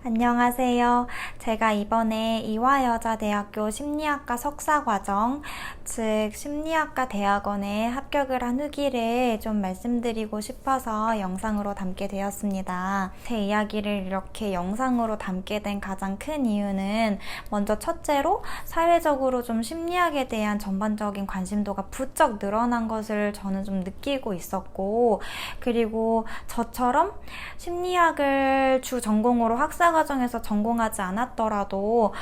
안녕하세요. 제가 이번에 이화여자대학교 심리학과 석사과정, 즉 심리학과 대학원에 합격을 한 후기를 좀 말씀드리고 싶어서 영상으로 담게 되었습니다. 제 이야기를 이렇게 영상으로 담게 된 가장 큰 이유는 먼저 첫째로 사회적으로 좀 심리학에 대한 전반적인 관심도가 부쩍 늘어난 것을 저는 좀 느끼고 있었고, 그리고 저처럼 심리학을 주 전공으로 학사 과정에서 전공하지 않았더라도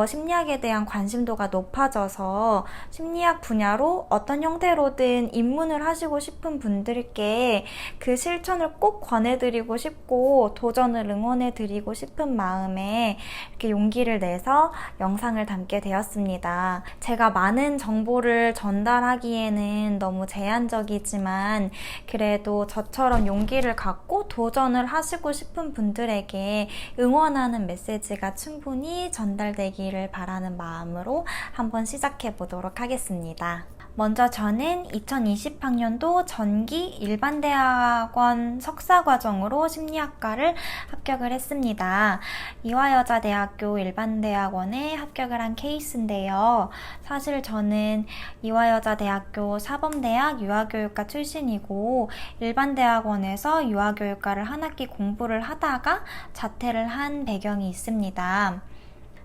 심리학에 대한 관심도가 높아져서 심리학 분야로 어떤 형태로든 입문을 하시고 싶은 분들께 그 실천을 꼭 권해드리고 싶고 도전을 응원해드리고 싶은 마음에 이렇게 용기를 내서 영상을 담게 되었습니다. 제가 많은 정보를 전달하기에는 너무 제한적이지만 그래도 저처럼 용기를 갖고 도전을 하시고 싶은 분들에게 응원하는 메시지가 충분히 전달되기를 바라는 마음으로 한번 시작해 보도록 하겠습니다. 먼저 저는 2020학년도 전기 일반대학원 석사과정으로 심리학과를 합격을 했습니다. 이화여자대학교 일반대학원에 합격을 한 케이스인데요. 사실 저는 이화여자대학교 사범대학 유아교육과 출신이고 일반대학원에서 유아교육과를 한 학기 공부를 하다가 자퇴를 한 배경이 있습니다.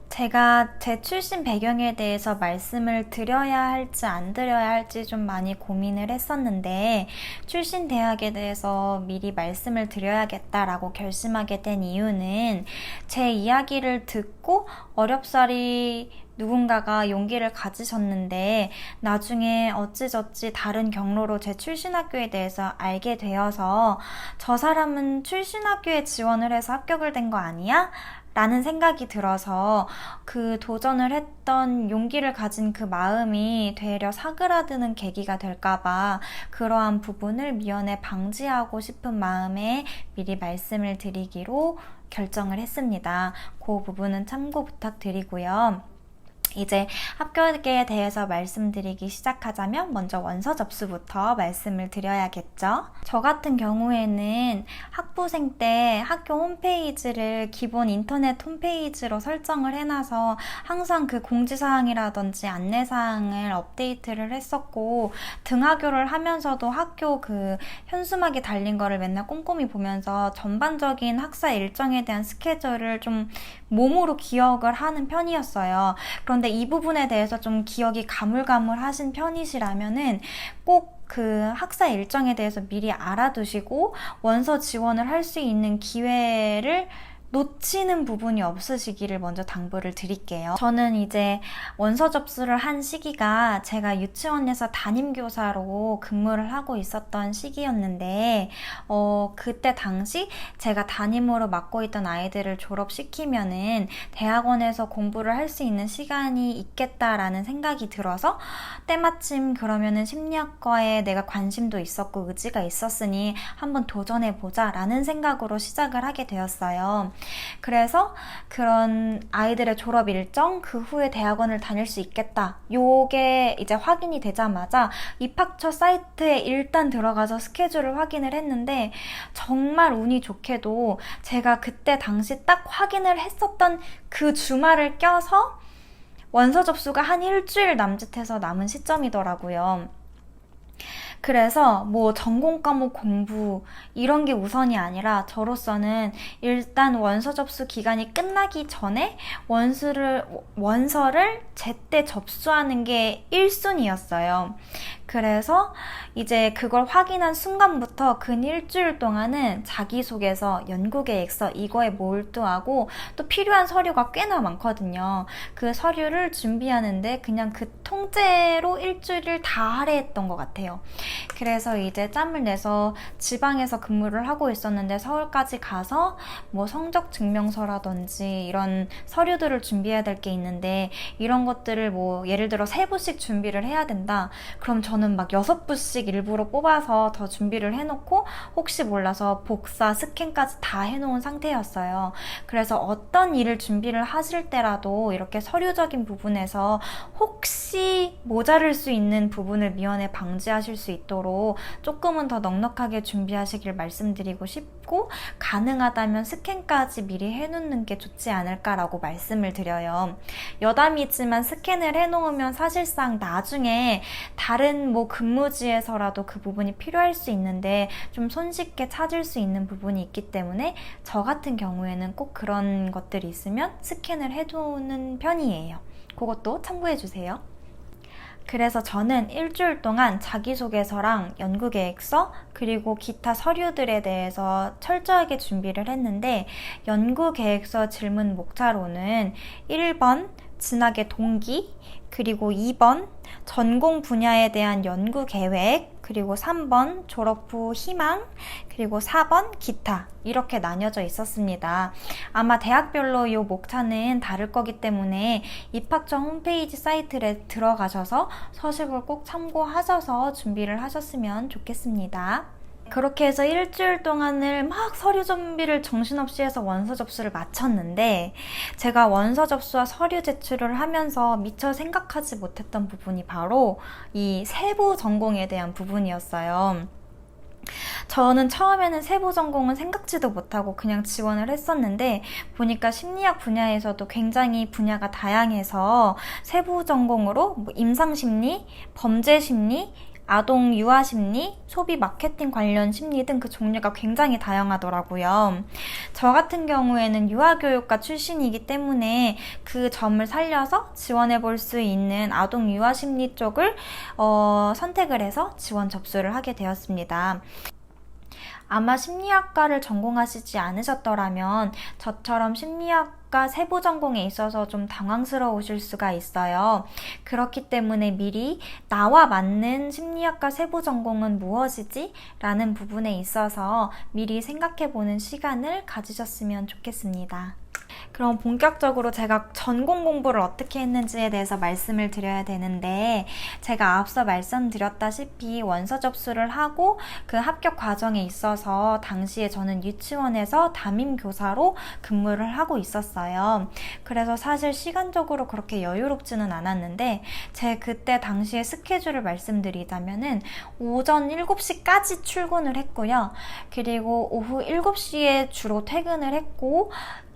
제가 제 출신 배경에 대해서 말씀을 드려야 할지 안 드려야 할지 좀 많이 고민을 했었는데 출신 대학에 대해서 미리 말씀을 드려야겠다라고 결심하게 된 이유는 제 이야기를 듣고 어렵사리 누군가가 용기를 가지셨는데 나중에 어찌저찌 다른 경로로 제 출신 학교에 대해서 알게 되어서 저 사람은 출신 학교에 지원을 해서 합격을 된 거 아니야? 라는 생각이 들어서 그 도전을 했던 용기를 가진 그 마음이 되려 사그라드는 계기가 될까봐 그러한 부분을 미연에 방지하고 싶은 마음에 미리 말씀을 드리기로 결정을 했습니다. 그 부분은 참고 부탁드리고요. 이제 합격에 대해서 말씀드리기 시작하자면 먼저 원서 접수부터 말씀을 드려야겠죠. 저 같은 경우에는 학부생 때 학교 홈페이지를 기본 인터넷 홈페이지로 설정을 해놔서 항상 그 공지사항이라든지 안내사항을 업데이트를 했었고 등하교를 하면서도 학교 그 현수막에 달린 거를 맨날 꼼꼼히 보면서 전반적인 학사 일정에 대한 스케줄을 좀 몸으로 기억을 하는 편이었어요. 그런데 이 부분에 대해서 좀 기억이 가물가물하신 편이시라면은 꼭 그 학사 일정에 대해서 미리 알아두시고 원서 지원을 할 수 있는 기회를 놓치는 부분이 없으시기를 먼저 당부를 드릴게요. 저는 이제 원서 접수를 한 시기가 제가 유치원에서 담임교사로 근무를 하고 있었던 시기였는데 그때 당시 제가 담임으로 맡고 있던 아이들을 졸업시키면은 대학원에서 공부를 할 수 있는 시간이 있겠다라는 생각이 들어서 때마침 그러면은 심리학과에 내가 관심도 있었고 의지가 있었으니 한번 도전해보자 라는 생각으로 시작을 하게 되었어요. 그래서 그런 아이들의 졸업 일정, 그 후에 대학원을 다닐 수 있겠다. 요게 이제 확인이 되자마자 입학처 사이트에 일단 들어가서 스케줄을 확인을 했는데 정말 운이 좋게도 제가 그때 당시 딱 확인을 했었던 그 주말을 껴서 원서 접수가 한 일주일 남짓해서 남은 시점이더라고요. 그래서 뭐 전공 과목 공부 이런 게 우선이 아니라 저로서는 일단 원서 접수 기간이 끝나기 전에 원서를 제때 접수하는 게 1순위였어요. 그래서 이제 그걸 확인한 순간부터 근 일주일 동안은 자기소개서, 연구계획서 이거에 몰두하고 또 필요한 서류가 꽤나 많거든요. 그 서류를 준비하는데 그냥 그 통째로 일주일을 다 할애했던 것 같아요. 그래서 이제 짬을 내서 지방에서 근무를 하고 있었는데 서울까지 가서 뭐 성적 증명서라든지 이런 서류들을 준비해야 될 게 있는데 이런 것들을 뭐 예를 들어 3부씩 준비를 해야 된다. 그럼 저는 저는 막 6부씩 일부러 뽑아서 더 준비를 해놓고 혹시 몰라서 복사, 스캔까지 다 해놓은 상태였어요. 그래서 어떤 일을 준비를 하실 때라도 이렇게 서류적인 부분에서 혹시 모자랄 수 있는 부분을 미연에 방지하실 수 있도록 조금은 더 넉넉하게 준비하시길 말씀드리고 싶고, 가능하다면 스캔까지 미리 해놓는 게 좋지 않을까라고 말씀을 드려요. 여담이지만 스캔을 해놓으면 사실상 나중에 다른 근무지에서라도 그 부분이 필요할 수 있는데 좀 손쉽게 찾을 수 있는 부분이 있기 때문에 저 같은 경우에는 꼭 그런 것들이 있으면 스캔을 해두는 편이에요. 그것도 참고해주세요. 그래서 저는 일주일 동안 자기소개서랑 연구계획서 그리고 기타 서류들에 대해서 철저하게 준비를 했는데, 연구계획서 질문 목차로는 1번 진학의 동기, 그리고 2번 전공 분야에 대한 연구 계획, 그리고 3번 졸업 후 희망, 그리고 4번 기타, 이렇게 나뉘어져 있었습니다. 아마 대학별로 이 목차는 다를 거기 때문에 입학처 홈페이지 사이트에 들어가셔서 서식을 꼭 참고하셔서 준비를 하셨으면 좋겠습니다. 그렇게 해서 일주일 동안을 막 서류 준비를 정신없이 해서 원서 접수를 마쳤는데, 제가 원서 접수와 서류 제출을 하면서 미처 생각하지 못했던 부분이 바로 이 세부 전공에 대한 부분이었어요. 저는 처음에는 세부 전공은 생각지도 못하고 그냥 지원을 했었는데, 보니까 심리학 분야에서도 굉장히 분야가 다양해서 세부 전공으로 임상심리, 범죄심리, 아동 유아 심리, 소비 마케팅 관련 심리 등 그 종류가 굉장히 다양하더라고요. 저 같은 경우에는 유아교육과 출신이기 때문에 그 점을 살려서 지원해 볼 수 있는 아동 유아 심리 쪽을 선택을 해서 지원 접수를 하게 되었습니다. 아마 심리학과를 전공하시지 않으셨더라면 저처럼 심리학과 세부 전공에 있어서 좀 당황스러우실 수가 있어요. 그렇기 때문에 미리 나와 맞는 심리학과 세부 전공은 무엇이지? 라는 부분에 있어서 미리 생각해보는 시간을 가지셨으면 좋겠습니다. 그럼 본격적으로 제가 전공 공부를 어떻게 했는지에 대해서 말씀을 드려야 되는데, 제가 앞서 말씀드렸다시피 원서 접수를 하고 그 합격 과정에 있어서 당시에 저는 유치원에서 담임교사로 근무를 하고 있었어요. 그래서 사실 시간적으로 그렇게 여유롭지는 않았는데, 제 그때 당시에 스케줄을 말씀드리자면은 오전 7시까지 출근을 했고요. 그리고 오후 7시에 주로 퇴근을 했고,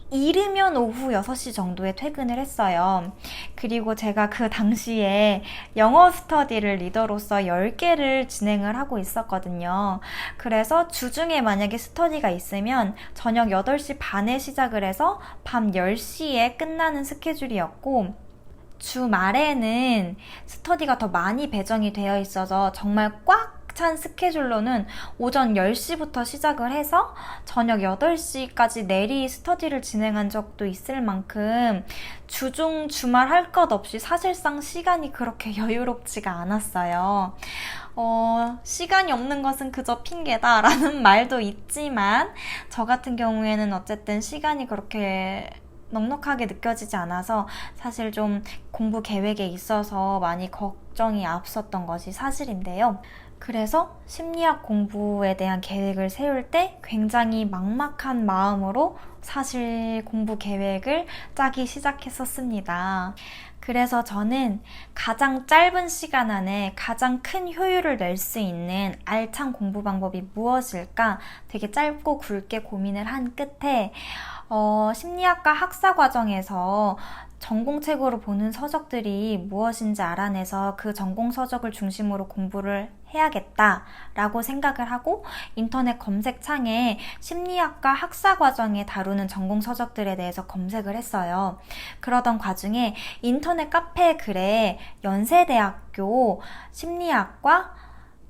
이르면 오후 6시 정도에 퇴근을 했어요. 그리고 제가 그 당시에 영어 스터디를 리더로서 10개를 진행을 하고 있었거든요. 그래서 주중에 만약에 스터디가 있으면 저녁 8시 반에 시작을 해서 밤 10시에 끝나는 스케줄이었고, 주말에는 스터디가 더 많이 배정이 되어 있어서 정말 꽉 찬 스케줄로는 오전 10시부터 시작을 해서 저녁 8시까지 내리 스터디를 진행한 적도 있을 만큼 주중 주말 할 것 없이 사실상 시간이 그렇게 여유롭지가 않았어요. 시간이 없는 것은 그저 핑계다 라는 말도 있지만, 저 같은 경우에는 어쨌든 시간이 그렇게 넉넉하게 느껴지지 않아서 사실 좀 공부 계획에 있어서 많이 걱정이 앞섰던 것이 사실인데요. 그래서 심리학 공부에 대한 계획을 세울 때 굉장히 막막한 마음으로 사실 공부 계획을 짜기 시작했었습니다. 그래서 저는 가장 짧은 시간 안에 가장 큰 효율을 낼 수 있는 알찬 공부 방법이 무엇일까 되게 짧고 굵게 고민을 한 끝에 심리학과 학사 과정에서 전공책으으로 보는 서적들이 무엇인지 알아내서 그 전공 서적을 중심으로 공부를 해야겠다라고 생각을 하고 인터넷 검색창에 심리학과 학사 과정에 다루는 전공 서적들에 대해서 검색을 했어요. 그러던 와중에 인터넷 카페 글에 연세대학교 심리학과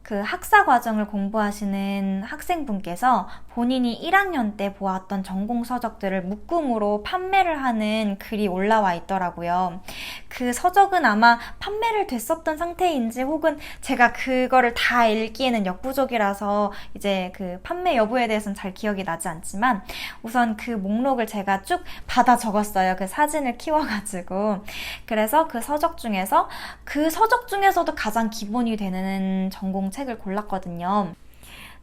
그 학사 과정을 공부하시는 학생분께서 본인이 1학년 때 보았던 전공 서적들을 묶음으로 판매를 하는 글이 올라와 있더라고요. 그 서적은 아마 판매를 됐었던 상태인지 혹은 제가 그거를 다 읽기에는 역부족이라서 이제 그 판매 여부에 대해서는 잘 기억이 나지 않지만 우선 그 목록을 제가 쭉 받아 적었어요. 그 사진을 키워가지고. 그래서 그 서적 중에서도 가장 기본이 되는 전공책을 골랐거든요.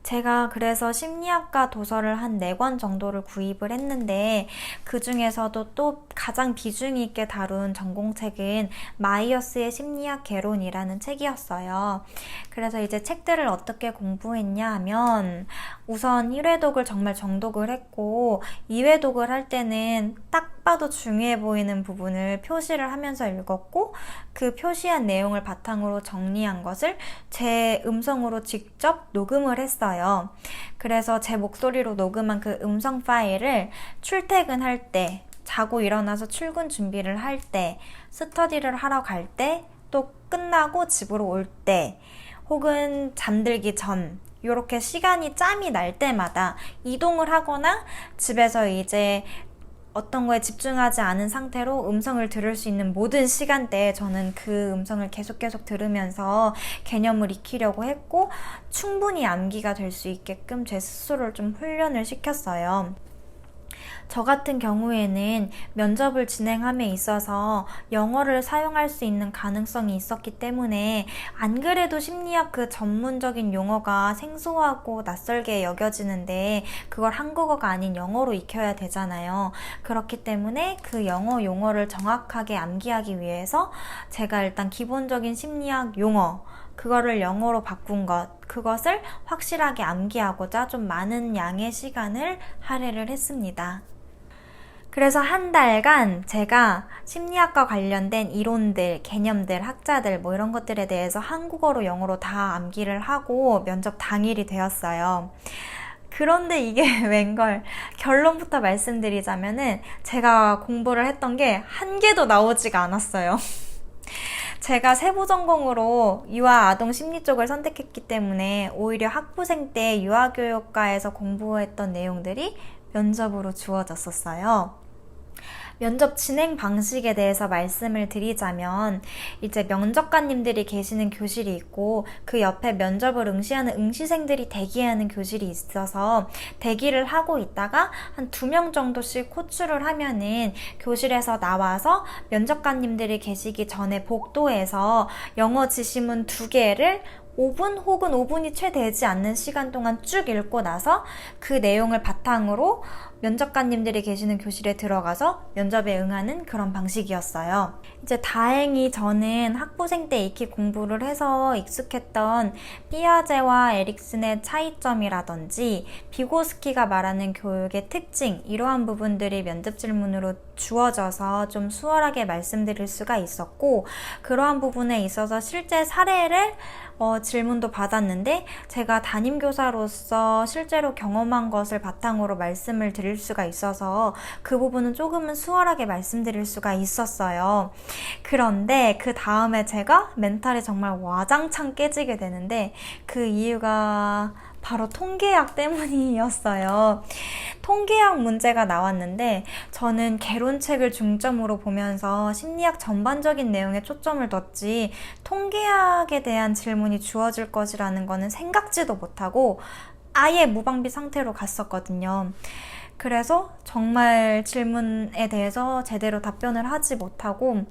제가 그래서 심리학과 도서를 한 4권 정도를 구입을 했는데 그 중에서도 또 가장 비중 있게 다룬 전공책은 마이어스의 심리학 개론이라는 책이었어요. 그래서 이제 책들을 어떻게 공부했냐 하면 우선 1회독을 정말 정독을 했고 2회독을 할 때는 딱 봐도 중요해 보이는 부분을 표시를 하면서 읽었고 그 표시한 내용을 바탕으로 정리한 것을 제 음성으로 직접 녹음을 했어요. 그래서 제 목소리로 녹음한 그 음성 파일을 출퇴근할 때, 자고 일어나서 출근 준비를 할 때, 스터디를 하러 갈 때, 또 끝나고 집으로 올 때, 혹은 잠들기 전, 이렇게 시간이 짬이 날 때마다 이동을 하거나 집에서 이제 어떤 거에 집중하지 않은 상태로 음성을 들을 수 있는 모든 시간대에 저는 그 음성을 계속 들으면서 개념을 익히려고 했고 충분히 암기가 될 수 있게끔 제 스스로를 좀 훈련을 시켰어요. 저 같은 경우에는 면접을 진행함에 있어서 영어를 사용할 수 있는 가능성이 있었기 때문에 안 그래도 심리학 그 전문적인 용어가 생소하고 낯설게 여겨지는데 그걸 한국어가 아닌 영어로 익혀야 되잖아요. 그렇기 때문에 그 영어 용어를 정확하게 암기하기 위해서 제가 일단 기본적인 심리학 용어 그거를 영어로 바꾼 그것을 확실하게 암기하고자 좀 많은 양의 시간을 할애를 했습니다. 그래서 한 달간 제가 심리학과 관련된 이론들, 개념들, 학자들 뭐 이런 것들에 대해서 한국어로 영어로 다 암기를 하고 면접 당일이 되었어요. 그런데 이게 웬걸 결론부터 말씀드리자면은 제가 공부를 했던 게 한 개도 나오지가 않았어요. 제가 세부 전공으로 유아 아동 심리 쪽을 선택했기 때문에 오히려 학부생 때 유아교육과에서 공부했던 내용들이 면접으로 주어졌었어요. 면접 진행 방식에 대해서 말씀을 드리자면 이제 면접관님들이 계시는 교실이 있고 그 옆에 면접을 응시하는 응시생들이 대기하는 교실이 있어서 대기를 하고 있다가 한 2명 정도씩 호출을 하면은 교실에서 나와서 면접관님들이 계시기 전에 복도에서 영어 지시문 2개를 5분 혹은 5분이 채 되지 않는 시간 동안 쭉 읽고 나서 그 내용을 바탕으로 면접관님들이 계시는 교실에 들어가서 면접에 응하는 그런 방식이었어요. 이제 다행히 저는 학부생 때 익히 공부를 해서 익숙했던 피아제와 에릭슨의 차이점이라든지 비고스키가 말하는 교육의 특징 이러한 부분들이 면접 질문으로 주어져서 좀 수월하게 말씀드릴 수가 있었고 그러한 부분에 있어서 실제 사례를 질문도 받았는데 제가 담임교사로서 실제로 경험한 것을 바탕으로 말씀을 드릴 수가 있어서 그 부분은 조금은 수월하게 말씀드릴 수가 있었어요. 그런데 그 다음에 제가 멘탈이 정말 와장창 깨지게 되는데 그 이유가 바로 통계학 때문이었어요. 통계학 문제가 나왔는데 저는 개론책을 중점으로 보면서 심리학 전반적인 내용에 초점을 뒀지 통계학에 대한 질문이 주어질 것이라는 거는 생각지도 못하고 아예 무방비 상태로 갔었거든요. 그래서 정말 질문에 대해서 제대로 답변을 하지 못하고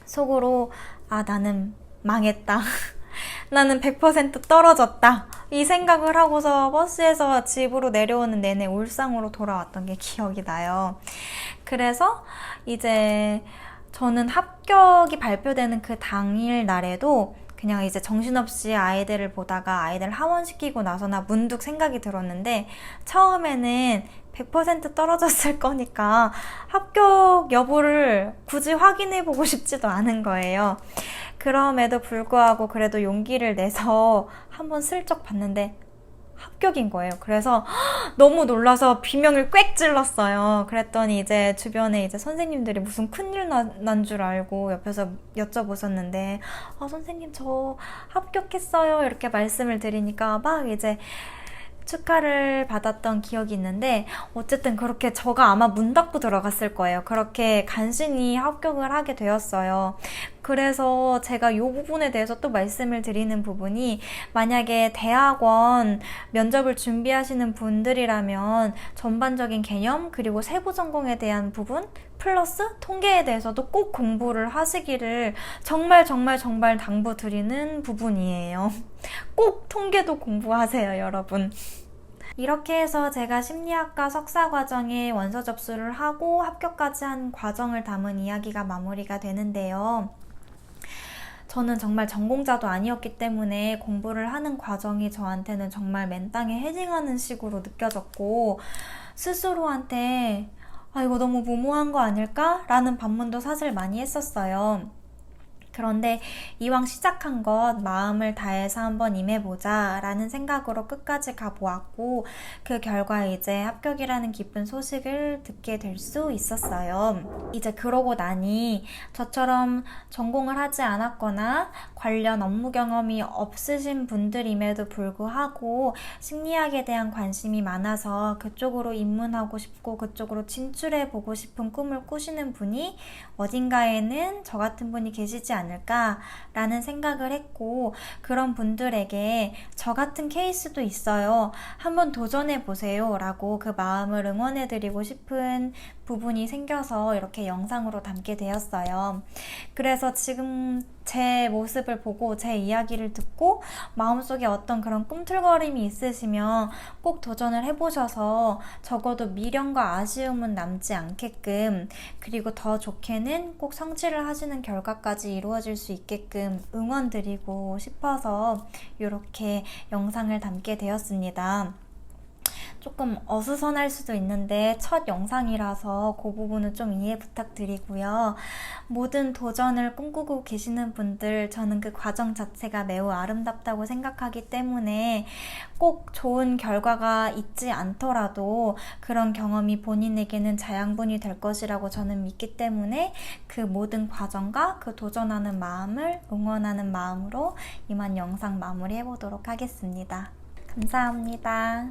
속으로 나는 망했다. 나는 100% 떨어졌다. 이 생각을 하고서 버스에서 집으로 내려오는 내내 울상으로 돌아왔던 게 기억이 나요. 그래서 이제 저는 합격이 발표되는 그 당일 날에도 그냥 이제 정신없이 아이들을 보다가 아이들 하원시키고 나서나 문득 생각이 들었는데 처음에는 100% 떨어졌을 거니까 합격 여부를 굳이 확인해보고 싶지도 않은 거예요. 그럼에도 불구하고 그래도 용기를 내서 한번 슬쩍 봤는데 합격인 거예요. 그래서 너무 놀라서 비명을 꽥 질렀어요. 그랬더니 이제 주변에 이제 선생님들이 무슨 큰일 난 줄 알고 옆에서 여쭤보셨는데, 선생님 저 합격했어요. 이렇게 말씀을 드리니까 막 이제 축하를 받았던 기억이 있는데, 어쨌든 그렇게 저가 아마 문 닫고 들어갔을 거예요. 그렇게 간신히 합격을 하게 되었어요. 그래서 제가 이 부분에 대해서 또 말씀을 드리는 부분이, 만약에 대학원 면접을 준비하시는 분들이라면 전반적인 개념 그리고 세부 전공에 대한 부분 플러스 통계에 대해서도 꼭 공부를 하시기를 정말 당부드리는 부분이에요. 꼭 통계도 공부하세요, 여러분. 이렇게 해서 제가 심리학과 석사과정에 원서 접수를 하고 합격까지 한 과정을 담은 이야기가 마무리가 되는데요. 저는 정말 전공자도 아니었기 때문에 공부를 하는 과정이 저한테는 정말 맨땅에 헤딩하는 식으로 느껴졌고, 스스로한테 이거 너무 무모한 거 아닐까? 라는 반문도 사실 많이 했었어요. 그런데 이왕 시작한 것 마음을 다해서 한번 임해보자 라는 생각으로 끝까지 가보았고, 그 결과 이제 합격이라는 기쁜 소식을 듣게 될 수 있었어요. 이제 그러고 나니 저처럼 전공을 하지 않았거나 관련 업무 경험이 없으신 분들임에도 불구하고 심리학에 대한 관심이 많아서 그쪽으로 입문하고 싶고 그쪽으로 진출해보고 싶은 꿈을 꾸시는 분이 어딘가에는 저 같은 분이 계시지 않을까라는 생각을 했고, 그런 분들에게 저 같은 케이스도 있어요. 한번 도전해보세요 라고 그 마음을 응원해드리고 싶은 부분이 생겨서 이렇게 영상으로 담게 되었어요. 그래서 지금 제 모습을 보고 제 이야기를 듣고 마음속에 어떤 그런 꿈틀거림이 있으시면 꼭 도전을 해보셔서 적어도 미련과 아쉬움은 남지 않게끔, 그리고 더 좋게는 꼭 성취를 하시는 결과까지 이루어질 수 있게끔 응원드리고 싶어서 이렇게 영상을 담게 되었습니다. 조금 어수선할 수도 있는데 첫 영상이라서 그 부분은 좀 이해 부탁드리고요. 모든 도전을 꿈꾸고 계시는 분들, 저는 그 과정 자체가 매우 아름답다고 생각하기 때문에 꼭 좋은 결과가 있지 않더라도 그런 경험이 본인에게는 자양분이 될 것이라고 저는 믿기 때문에 그 모든 과정과 그 도전하는 마음을 응원하는 마음으로 이만 영상 마무리해보도록 하겠습니다. 감사합니다.